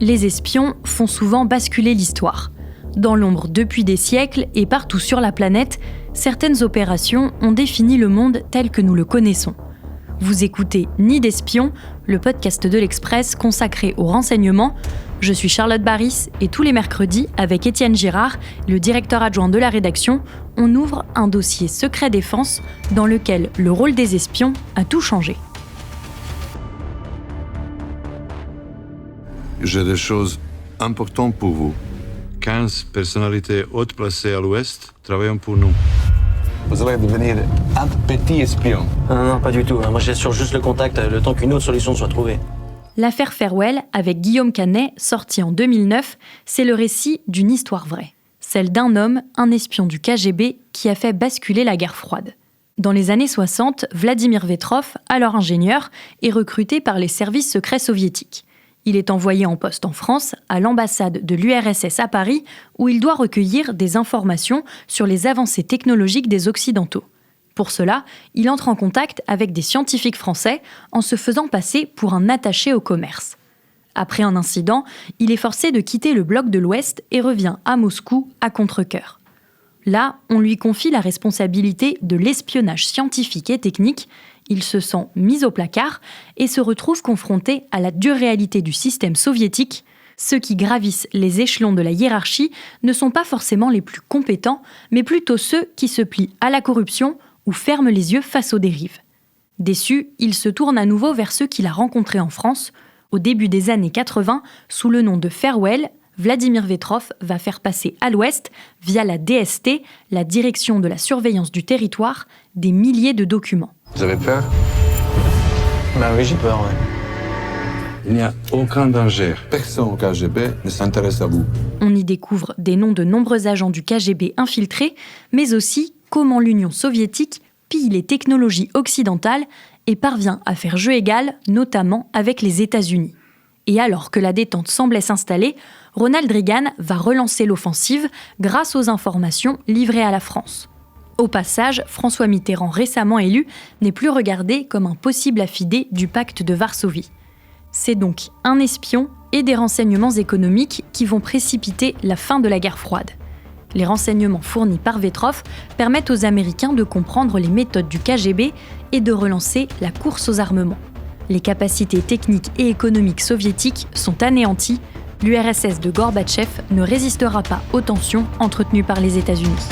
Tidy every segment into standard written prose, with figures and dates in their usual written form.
Les espions font souvent basculer l'histoire. Dans l'ombre depuis des siècles et partout sur la planète, certaines opérations ont défini le monde tel que nous le connaissons. Vous écoutez Nid d'espions, le podcast de l'Express consacré au renseignement. Je suis Charlotte Baris et tous les mercredis, avec Étienne Girard, le directeur adjoint de la rédaction, on ouvre un dossier secret défense dans lequel le rôle des espions a tout changé. J'ai des choses importantes pour vous. 15 personnalités hautes placées à l'Ouest travaillent pour nous. Vous allez devenir un petit espion. Non, pas du tout. Moi, j'assure juste le contact, le temps qu'une autre solution soit trouvée. L'affaire Farewell, avec Guillaume Canet, sortie en 2009, c'est le récit d'une histoire vraie. Celle d'un homme, un espion du KGB, qui a fait basculer la guerre froide. Dans les années 60, Vladimir Vetrov, alors ingénieur, est recruté par les services secrets soviétiques. Il est envoyé en poste en France, à l'ambassade de l'URSS à Paris, où il doit recueillir des informations sur les avancées technologiques des Occidentaux. Pour cela, il entre en contact avec des scientifiques français en se faisant passer pour un attaché au commerce. Après un incident, il est forcé de quitter le bloc de l'Ouest et revient à Moscou à contre-cœur. Là, on lui confie la responsabilité de l'espionnage scientifique et technique. Il se sent mis au placard et se retrouve confronté à la dure réalité du système soviétique. Ceux qui gravissent les échelons de la hiérarchie ne sont pas forcément les plus compétents, mais plutôt ceux qui se plient à la corruption ou ferment les yeux face aux dérives. Déçu, il se tourne à nouveau vers ceux qu'il a rencontrés en France. Au début des années 80, sous le nom de Farewell, Vladimir Vetrov va faire passer à l'Ouest, via la DST, la Direction de la Surveillance du Territoire, des milliers de documents. Vous avez peur? Oui, j'ai peur, ouais. Il n'y a aucun danger. Personne au KGB ne s'intéresse à vous. On y découvre des noms de nombreux agents du KGB infiltrés, mais aussi comment l'Union soviétique pille les technologies occidentales et parvient à faire jeu égal, notamment avec les États-Unis. Et alors que la détente semblait s'installer, Ronald Reagan va relancer l'offensive grâce aux informations livrées à la France. Au passage, François Mitterrand, récemment élu, n'est plus regardé comme un possible affidé du pacte de Varsovie. C'est donc un espion et des renseignements économiques qui vont précipiter la fin de la guerre froide. Les renseignements fournis par Vetrov permettent aux Américains de comprendre les méthodes du KGB et de relancer la course aux armements. Les capacités techniques et économiques soviétiques sont anéanties. L'URSS de Gorbatchev ne résistera pas aux tensions entretenues par les États-Unis.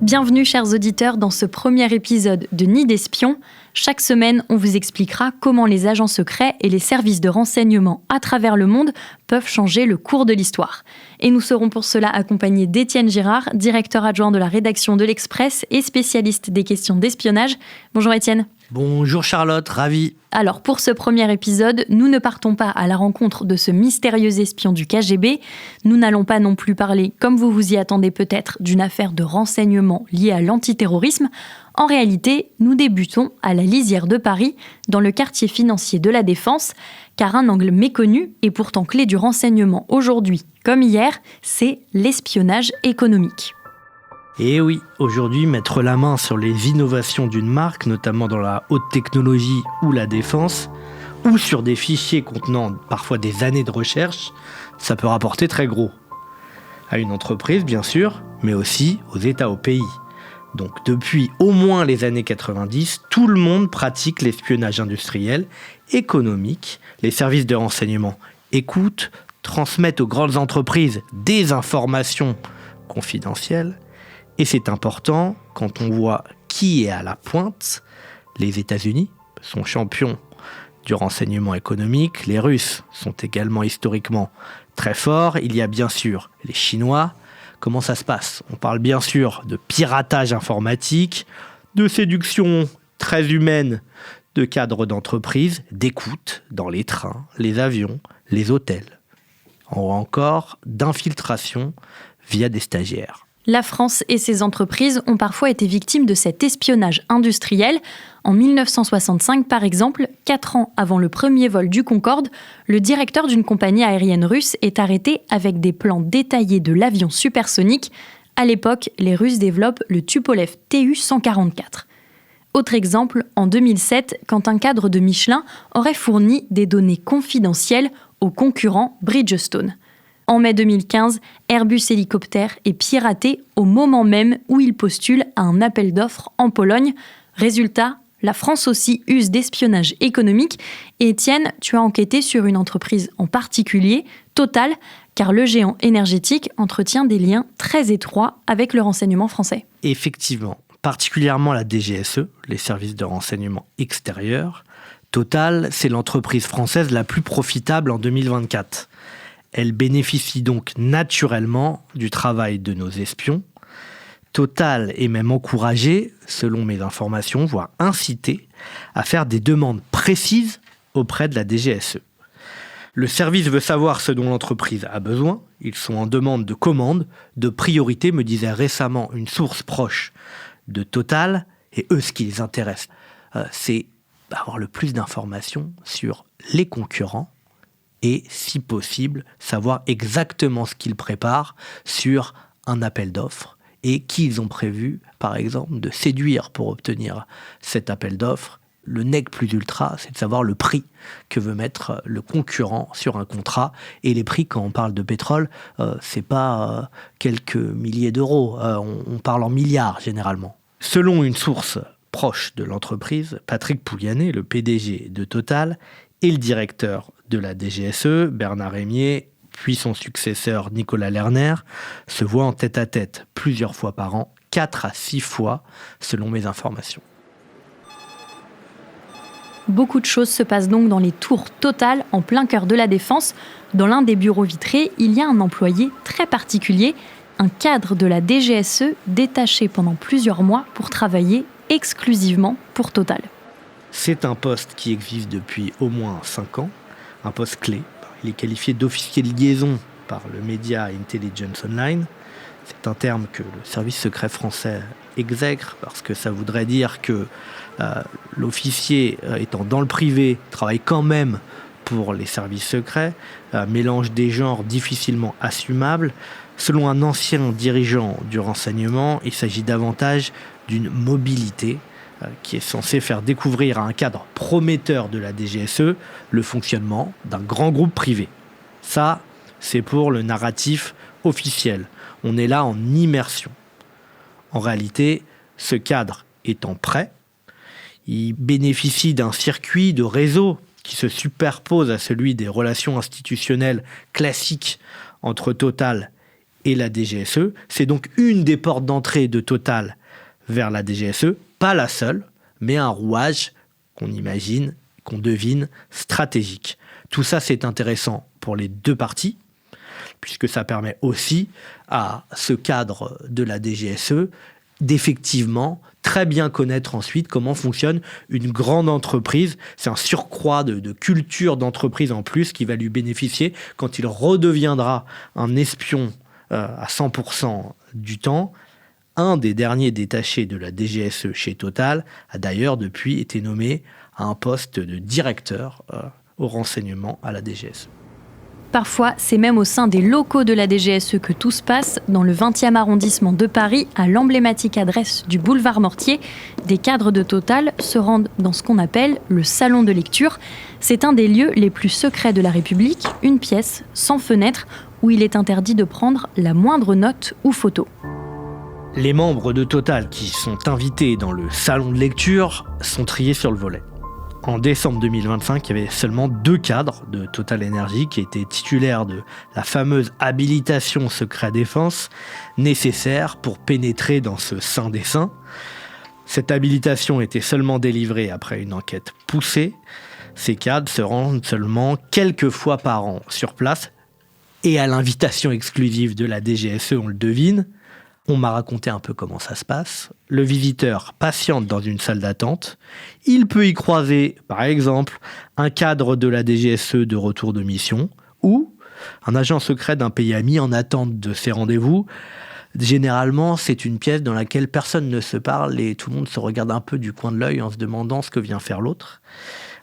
Bienvenue chers auditeurs dans ce premier épisode de Nid d'espions. Chaque semaine, on vous expliquera comment les agents secrets et les services de renseignement à travers le monde peuvent changer le cours de l'histoire. Et nous serons pour cela accompagnés d'Étienne Girard, directeur adjoint de la rédaction de l'Express et spécialiste des questions d'espionnage. Bonjour Étienne. Bonjour Charlotte, ravi. Alors pour ce premier épisode, nous ne partons pas à la rencontre de ce mystérieux espion du KGB. Nous n'allons pas non plus parler, comme vous vous y attendez peut-être, d'une affaire de renseignement liée à l'antiterrorisme. En réalité, nous débutons à la lisière de Paris, dans le quartier financier de la Défense, car un angle méconnu et pourtant clé du renseignement aujourd'hui comme hier, c'est l'espionnage économique. Et oui, aujourd'hui, mettre la main sur les innovations d'une marque, notamment dans la haute technologie ou la défense, ou sur des fichiers contenant parfois des années de recherche, ça peut rapporter très gros. À une entreprise, bien sûr, mais aussi aux États, aux pays. Donc depuis au moins les années 90, tout le monde pratique l'espionnage industriel, économique. Les services de renseignement écoutent, transmettent aux grandes entreprises des informations confidentielles. Et c'est important quand on voit qui est à la pointe. Les États-Unis sont champions du renseignement économique. Les Russes sont également historiquement très forts. Il y a bien sûr les Chinois. Comment ça se passe? On parle bien sûr de piratage informatique, de séduction très humaine de cadres d'entreprise, d'écoute dans les trains, les avions, les hôtels. Ou encore d'infiltration via des stagiaires. La France et ses entreprises ont parfois été victimes de cet espionnage industriel. En 1965, par exemple, 4 ans avant le premier vol du Concorde, le directeur d'une compagnie aérienne russe est arrêté avec des plans détaillés de l'avion supersonique. À l'époque, les Russes développent le Tupolev Tu-144. Autre exemple, en 2007, quand un cadre de Michelin aurait fourni des données confidentielles au concurrent Bridgestone. En mai 2015, Airbus Hélicoptère est piraté au moment même où il postule à un appel d'offres en Pologne. Résultat, la France aussi use d'espionnage économique. Et Étienne, tu as enquêté sur une entreprise en particulier, Total, car le géant énergétique entretient des liens très étroits avec le renseignement français. Effectivement, particulièrement la DGSE, les services de renseignement extérieur. Total, c'est l'entreprise française la plus profitable en 2024. Elle bénéficie donc naturellement du travail de nos espions. Total est même encouragé, selon mes informations, voire incité à faire des demandes précises auprès de la DGSE. Le service veut savoir ce dont l'entreprise a besoin. Ils sont en demande de commande, de priorité, me disait récemment une source proche de Total. Et eux, ce qui les intéresse, c'est avoir le plus d'informations sur les concurrents et, si possible, savoir exactement ce qu'ils préparent sur un appel d'offres et qui ils ont prévu, par exemple, de séduire pour obtenir cet appel d'offres. Le nec plus ultra, c'est de savoir le prix que veut mettre le concurrent sur un contrat. Et les prix, quand on parle de pétrole, c'est pas quelques milliers d'euros, on parle en milliards généralement. Selon une source proche de l'entreprise, Patrick Pouyanné, le PDG de Total, et le directeur de la DGSE, Bernard Rémier, puis son successeur Nicolas Lerner, se voient en tête-à-tête plusieurs fois par an, 4 à 6 fois, selon mes informations. Beaucoup de choses se passent donc dans les tours Total, en plein cœur de la Défense. Dans l'un des bureaux vitrés, il y a un employé très particulier, un cadre de la DGSE détaché pendant plusieurs mois pour travailler exclusivement pour Total. C'est un poste qui existe depuis au moins 5 ans, un poste clé. Il est qualifié d'officier de liaison par le média Intelligence Online. C'est un terme que le service secret français exècre parce que ça voudrait dire que l'officier étant dans le privé travaille quand même pour les services secrets, mélange des genres difficilement assumables. Selon un ancien dirigeant du renseignement, il s'agit davantage d'une mobilité qui est censée faire découvrir à un cadre prometteur de la DGSE le fonctionnement d'un grand groupe privé. Ça, c'est pour le narratif officiel. On est là en immersion. En réalité, ce cadre étant prêt, il bénéficie d'un circuit de réseau qui se superpose à celui des relations institutionnelles classiques entre Total et la DGSE. C'est donc une des portes d'entrée de Total vers la DGSE, pas la seule, mais un rouage qu'on imagine, qu'on devine stratégique. Tout ça, c'est intéressant pour les deux parties, puisque ça permet aussi à ce cadre de la DGSE d'effectivement très bien connaître ensuite comment fonctionne une grande entreprise. C'est un surcroît de culture d'entreprise en plus qui va lui bénéficier quand il redeviendra un espion à 100% du temps. Un des derniers détachés de la DGSE chez Total a d'ailleurs depuis été nommé à un poste de directeur au renseignement à la DGSE. Parfois, c'est même au sein des locaux de la DGSE que tout se passe. Dans le 20e arrondissement de Paris, à l'emblématique adresse du boulevard Mortier, des cadres de Total se rendent dans ce qu'on appelle le salon de lecture. C'est un des lieux les plus secrets de la République, une pièce sans fenêtre où il est interdit de prendre la moindre note ou photo. Les membres de Total qui sont invités dans le salon de lecture sont triés sur le volet. En décembre 2025, il y avait seulement 2 cadres de Total Energy qui étaient titulaires de la fameuse habilitation secret défense nécessaire pour pénétrer dans ce saint des saints. Cette habilitation était seulement délivrée après une enquête poussée. Ces cadres se rendent seulement quelques fois par an sur place et à l'invitation exclusive de la DGSE, on le devine. On m'a raconté un peu comment ça se passe. Le visiteur patiente dans une salle d'attente. Il peut y croiser, par exemple, un cadre de la DGSE de retour de mission ou un agent secret d'un pays ami en attente de ses rendez-vous. Généralement, c'est une pièce dans laquelle personne ne se parle et tout le monde se regarde un peu du coin de l'œil en se demandant ce que vient faire l'autre.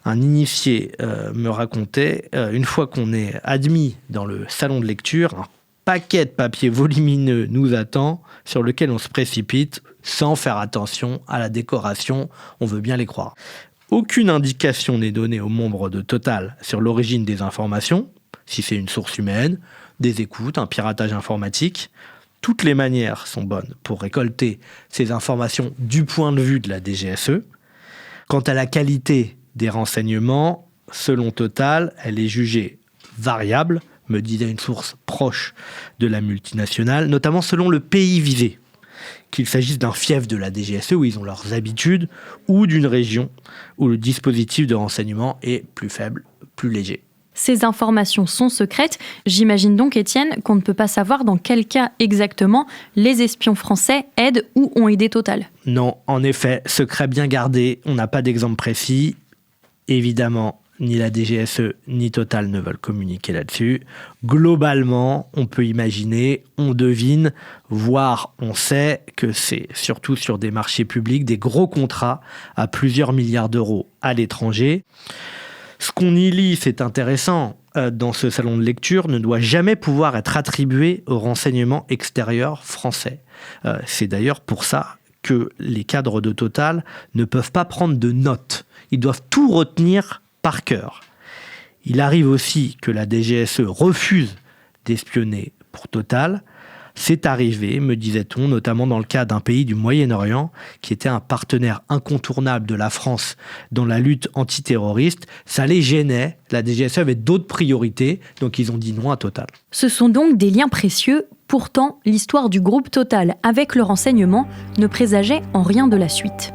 Un initié me racontait, une fois qu'on est admis dans le salon de lecture, un paquet de papier volumineux nous attend, sur lequel on se précipite sans faire attention à la décoration, on veut bien les croire. Aucune indication n'est donnée aux membres de Total sur l'origine des informations, si c'est une source humaine, des écoutes, un piratage informatique. Toutes les manières sont bonnes pour récolter ces informations du point de vue de la DGSE. Quant à la qualité des renseignements, selon Total, elle est jugée variable, me disait une source proche de la multinationale, notamment selon le pays visé, qu'il s'agisse d'un fief de la DGSE où ils ont leurs habitudes, ou d'une région où le dispositif de renseignement est plus faible, plus léger. Ces informations sont secrètes. J'imagine donc, Étienne, qu'on ne peut pas savoir dans quel cas exactement les espions français aident ou ont aidé Total. Non, en effet, secret bien gardé, on n'a pas d'exemple précis. Évidemment, ni la DGSE ni Total ne veulent communiquer là-dessus. Globalement, on peut imaginer, on devine, voire on sait que c'est surtout sur des marchés publics, des gros contrats à plusieurs milliards d'euros à l'étranger. Ce qu'on y lit, c'est intéressant, dans ce salon de lecture, ne doit jamais pouvoir être attribué aux renseignements extérieurs français. C'est d'ailleurs pour ça que les cadres de Total ne peuvent pas prendre de notes. Ils doivent tout retenir par cœur. Il arrive aussi que la DGSE refuse d'espionner pour Total. C'est arrivé, me disait-on, notamment dans le cas d'un pays du Moyen-Orient qui était un partenaire incontournable de la France dans la lutte antiterroriste. Ça les gênait, la DGSE avait d'autres priorités, donc ils ont dit non à Total. Ce sont donc des liens précieux. Pourtant, l'histoire du groupe Total avec le renseignement ne présageait en rien de la suite.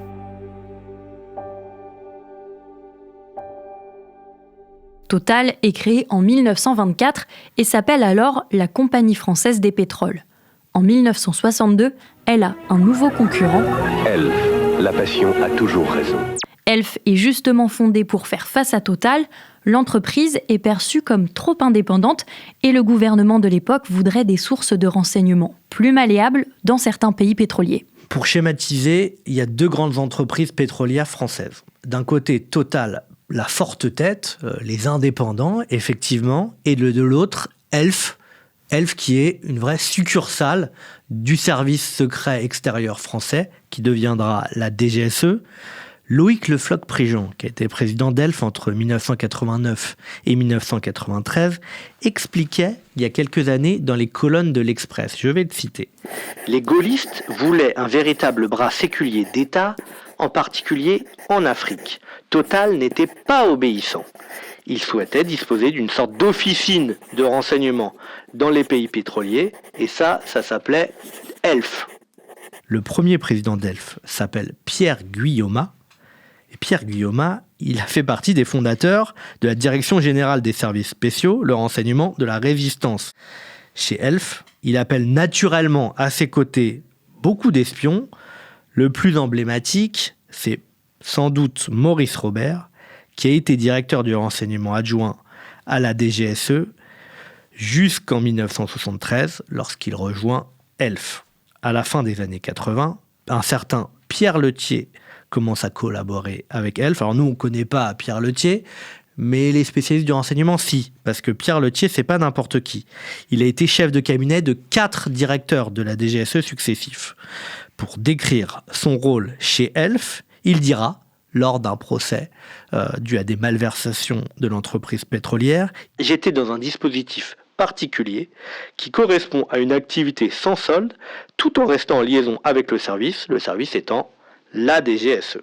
Total est créée en 1924 et s'appelle alors la Compagnie française des pétroles. En 1962, elle a un nouveau concurrent. Elf, la passion a toujours raison. Elf est justement fondée pour faire face à Total. L'entreprise est perçue comme trop indépendante et le gouvernement de l'époque voudrait des sources de renseignements plus malléables dans certains pays pétroliers. Pour schématiser, il y a deux grandes entreprises pétrolières françaises. D'un côté, Total, la forte tête, les indépendants, effectivement, et de l'autre, Elf qui est une vraie succursale du service secret extérieur français, qui deviendra la DGSE. Loïc Le Floch-Prigent, qui a été président d'Elf entre 1989 et 1993, expliquait il y a quelques années dans les colonnes de l'Express, je vais le citer. Les gaullistes voulaient un véritable bras séculier d'État, en particulier en Afrique. Total n'était pas obéissant. Il souhaitait disposer d'une sorte d'officine de renseignement dans les pays pétroliers, et ça s'appelait Elf. Le premier président d'Elf s'appelle Pierre Guyoma. Et Pierre Guyoma, il a fait partie des fondateurs de la Direction générale des services spéciaux, le renseignement de la résistance. Chez Elf, il appelle naturellement à ses côtés beaucoup d'espions. Le plus emblématique, c'est sans doute Maurice Robert, qui a été directeur du renseignement adjoint à la DGSE jusqu'en 1973, lorsqu'il rejoint Elf. À la fin des années 80, un certain Pierre Lethier commence à collaborer avec Elf. Alors nous, on ne connaît pas Pierre Lethier, mais les spécialistes du renseignement, si. Parce que Pierre Lethier, c'est pas n'importe qui. Il a été chef de cabinet de 4 directeurs de la DGSE successifs. Pour décrire son rôle chez Elf, il dira, lors d'un procès dû à des malversations de l'entreprise pétrolière, « J'étais dans un dispositif particulier qui correspond à une activité sans solde, tout en restant en liaison avec le service étant la DGSE. »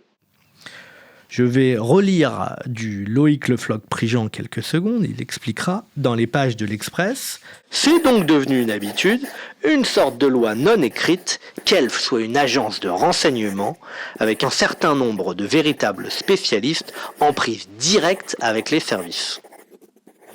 Je vais relire du Loïc Le Floch-Prigent quelques secondes, il expliquera dans les pages de l'Express. C'est donc devenu une habitude, une sorte de loi non écrite, qu'Elf soit une agence de renseignement avec un certain nombre de véritables spécialistes en prise directe avec les services.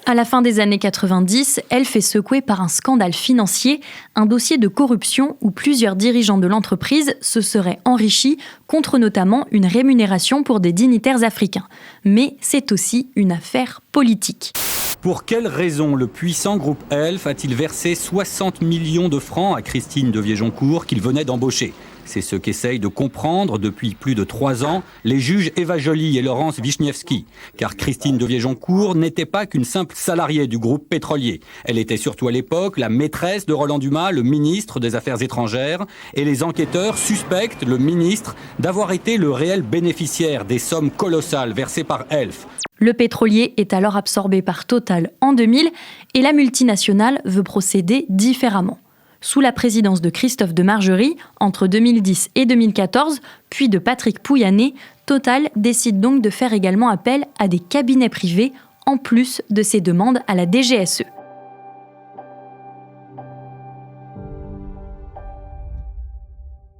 À la fin des années 90, Elf est secouée par un scandale financier, un dossier de corruption où plusieurs dirigeants de l'entreprise se seraient enrichis contre notamment une rémunération pour des dignitaires africains. Mais c'est aussi une affaire politique. Pour quelle raison le puissant groupe Elf a-t-il versé 60 millions de francs à Christine de Viéjoncourt qu'il venait d'embaucher ? C'est ce qu'essayent de comprendre depuis plus de 3 ans les juges Eva Joly et Laurence Vichnievsky. Car Christine de Viéjoncourt n'était pas qu'une simple salariée du groupe pétrolier. Elle était surtout à l'époque la maîtresse de Roland Dumas, le ministre des Affaires étrangères. Et les enquêteurs suspectent le ministre d'avoir été le réel bénéficiaire des sommes colossales versées par Elf. Le pétrolier est alors absorbé par Total en 2000 et la multinationale veut procéder différemment. Sous la présidence de Christophe de Margerie, entre 2010 et 2014, puis de Patrick Pouyanné, Total décide donc de faire également appel à des cabinets privés, en plus de ses demandes à la DGSE.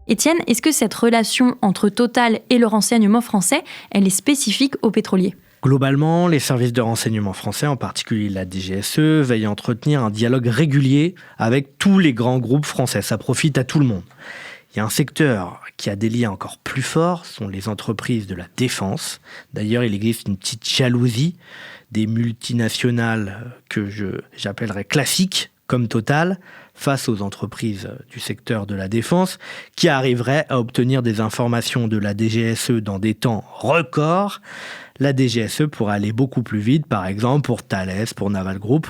Étienne, est-ce que cette relation entre Total et le renseignement français, elle est spécifique aux pétroliers ? Globalement, les services de renseignement français, en particulier la DGSE, veillent à entretenir un dialogue régulier avec tous les grands groupes français. Ça profite à tout le monde. Il y a un secteur qui a des liens encore plus forts, ce sont les entreprises de la défense. D'ailleurs, il existe une petite jalousie des multinationales que j'appellerais classiques, comme Total, face aux entreprises du secteur de la défense, qui arriveraient à obtenir des informations de la DGSE dans des temps records. La DGSE pourrait aller beaucoup plus vite, par exemple pour Thales, pour Naval Group,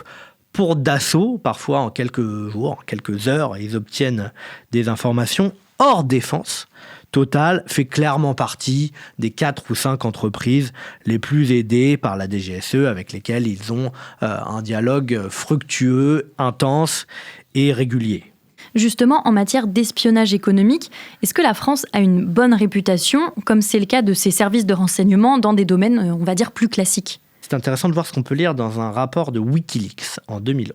pour Dassault, parfois en quelques jours, en quelques heures, ils obtiennent des informations hors défense. Total fait clairement partie des 4 ou 5 entreprises les plus aidées par la DGSE, avec lesquelles ils ont un dialogue fructueux, intense et régulier. Justement, en matière d'espionnage économique, est-ce que la France a une bonne réputation, comme c'est le cas de ses services de renseignement dans des domaines, on va dire, plus classiques ? C'est intéressant de voir ce qu'on peut lire dans un rapport de Wikileaks en 2011.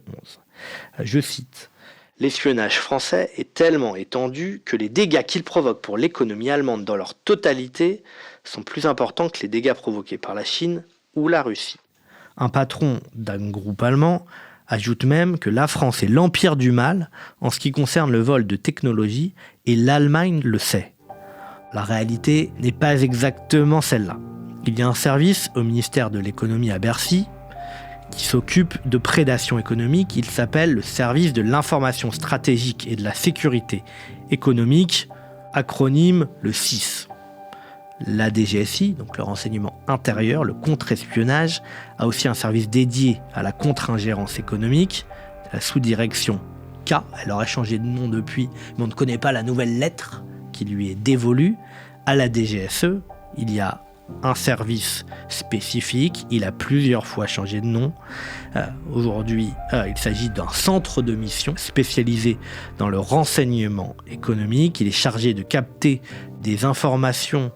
Je cite. « L'espionnage français est tellement étendu que les dégâts qu'il provoque pour l'économie allemande dans leur totalité sont plus importants que les dégâts provoqués par la Chine ou la Russie. » Un patron d'un groupe allemand ajoute même que la France est l'empire du mal en ce qui concerne le vol de technologie et l'Allemagne le sait. La réalité n'est pas exactement celle-là. Il y a un service au ministère de l'économie à Bercy qui s'occupe de prédation économique. Il s'appelle le service de l'information stratégique et de la sécurité économique, acronyme le SIS. La DGSI, donc le renseignement intérieur, le contre-espionnage, a aussi un service dédié à la contre-ingérence économique, la sous-direction K. Elle aurait changé de nom depuis, mais on ne connaît pas la nouvelle lettre qui lui est dévolue. À la DGSE, il y a un service spécifique, il a plusieurs fois changé de nom. Aujourd'hui, il s'agit d'un centre de mission spécialisé dans le renseignement économique. Il est chargé de capter des informations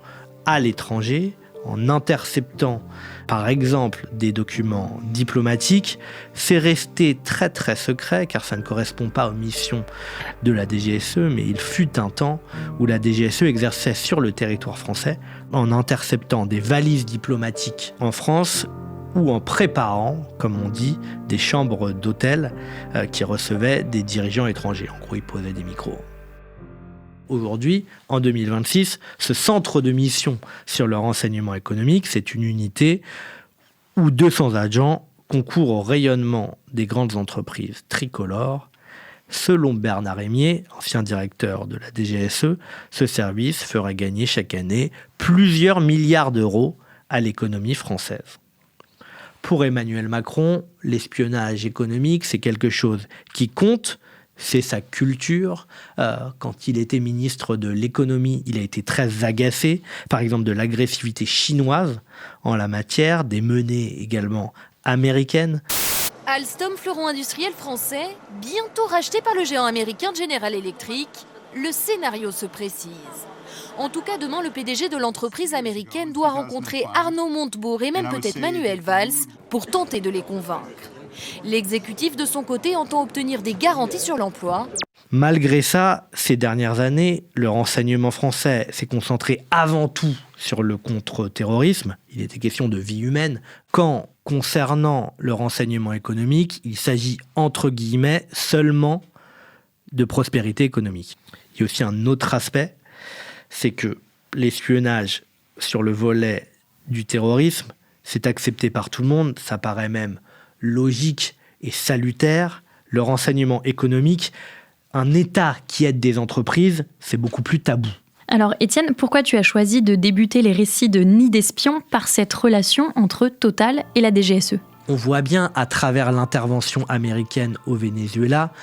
à l'étranger, en interceptant par exemple des documents diplomatiques. C'est resté très très secret car ça ne correspond pas aux missions de la DGSE, mais il fut un temps où la DGSE exerçait sur le territoire français en interceptant des valises diplomatiques en France ou en préparant, comme on dit, des chambres d'hôtel qui recevaient des dirigeants étrangers. En gros, ils posaient des micros. Aujourd'hui, en 2026, ce centre de mission sur le renseignement économique, c'est une unité où 200 agents concourent au rayonnement des grandes entreprises tricolores. Selon Bernard Rémier, ancien directeur de la DGSE, ce service ferait gagner chaque année plusieurs milliards d'euros à l'économie française. Pour Emmanuel Macron, l'espionnage économique, c'est quelque chose qui compte. C'est sa culture. Quand il était ministre de l'économie, il a été très agacé, par exemple, de l'agressivité chinoise en la matière, des menées également américaines. Alstom, fleuron industriel français, bientôt racheté par le géant américain General Electric, le scénario se précise. En tout cas, demain, le PDG de l'entreprise américaine doit rencontrer Arnaud Montebourg et même peut-être Manuel Valls pour tenter de les convaincre. L'exécutif, de son côté, entend obtenir des garanties sur l'emploi. Malgré ça, ces dernières années, le renseignement français s'est concentré avant tout sur le contre-terrorisme. Il était question de vie humaine. Quand, concernant le renseignement économique, il s'agit, entre guillemets, seulement de prospérité économique. Il y a aussi un autre aspect, c'est que l'espionnage sur le volet du terrorisme, c'est accepté par tout le monde, ça paraît même logique et salutaire. Le renseignement économique, un État qui aide des entreprises, c'est beaucoup plus tabou. Alors Étienne, pourquoi tu as choisi de débuter les récits de Nid d'espions par cette relation entre Total et la DGSE ? On voit bien à travers l'intervention américaine au Venezuela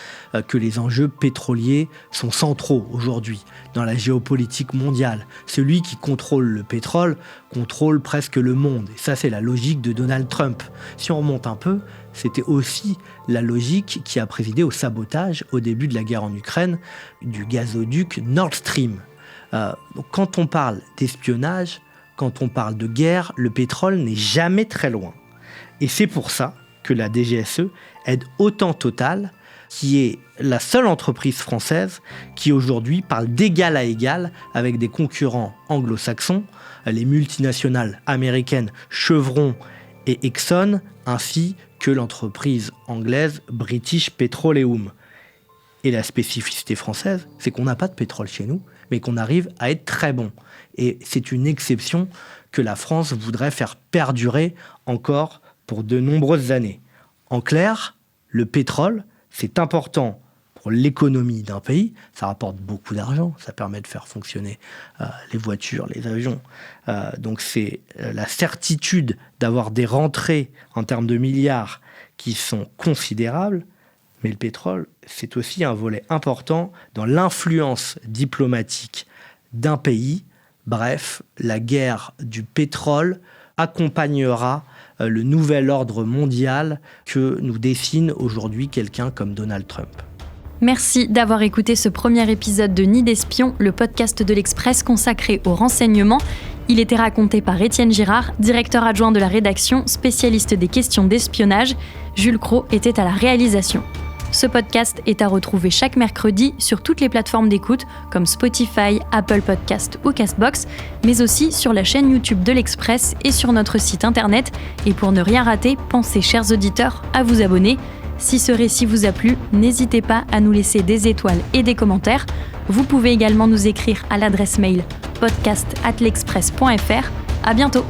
que les enjeux pétroliers sont centraux aujourd'hui dans la géopolitique mondiale. Celui qui contrôle le pétrole contrôle presque le monde. Et ça, c'est la logique de Donald Trump. Si on remonte un peu, c'était aussi la logique qui a présidé au sabotage au début de la guerre en Ukraine du gazoduc Nord Stream. Donc quand on parle d'espionnage, quand on parle de guerre, le pétrole n'est jamais très loin. Et c'est pour ça que la DGSE aide autant Total, qui est la seule entreprise française qui aujourd'hui parle d'égal à égal avec des concurrents anglo-saxons, les multinationales américaines Chevron et Exxon, ainsi que l'entreprise anglaise British Petroleum. Et la spécificité française, c'est qu'on n'a pas de pétrole chez nous, mais qu'on arrive à être très bon. Et c'est une exception que la France voudrait faire perdurer encore pour de nombreuses années. En clair, le pétrole, c'est important pour l'économie d'un pays. Ça rapporte beaucoup d'argent, ça permet de faire fonctionner les voitures, les avions. Donc c'est la certitude d'avoir des rentrées en termes de milliards qui sont considérables. Mais le pétrole, c'est aussi un volet important dans l'influence diplomatique d'un pays. Bref, la guerre du pétrole accompagnera le nouvel ordre mondial que nous dessine aujourd'hui quelqu'un comme Donald Trump. Merci d'avoir écouté ce premier épisode de Nid d'espions, le podcast de l'Express consacré au renseignement. Il était raconté par Étienne Girard, directeur adjoint de la rédaction, spécialiste des questions d'espionnage. Jules Cros était à la réalisation. Ce podcast est à retrouver chaque mercredi sur toutes les plateformes d'écoute comme Spotify, Apple Podcast ou Castbox, mais aussi sur la chaîne YouTube de l'Express et sur notre site internet. Et pour ne rien rater, pensez, chers auditeurs, à vous abonner. Si ce récit vous a plu, n'hésitez pas à nous laisser des étoiles et des commentaires. Vous pouvez également nous écrire à l'adresse mail podcast@l'express.fr. À bientôt.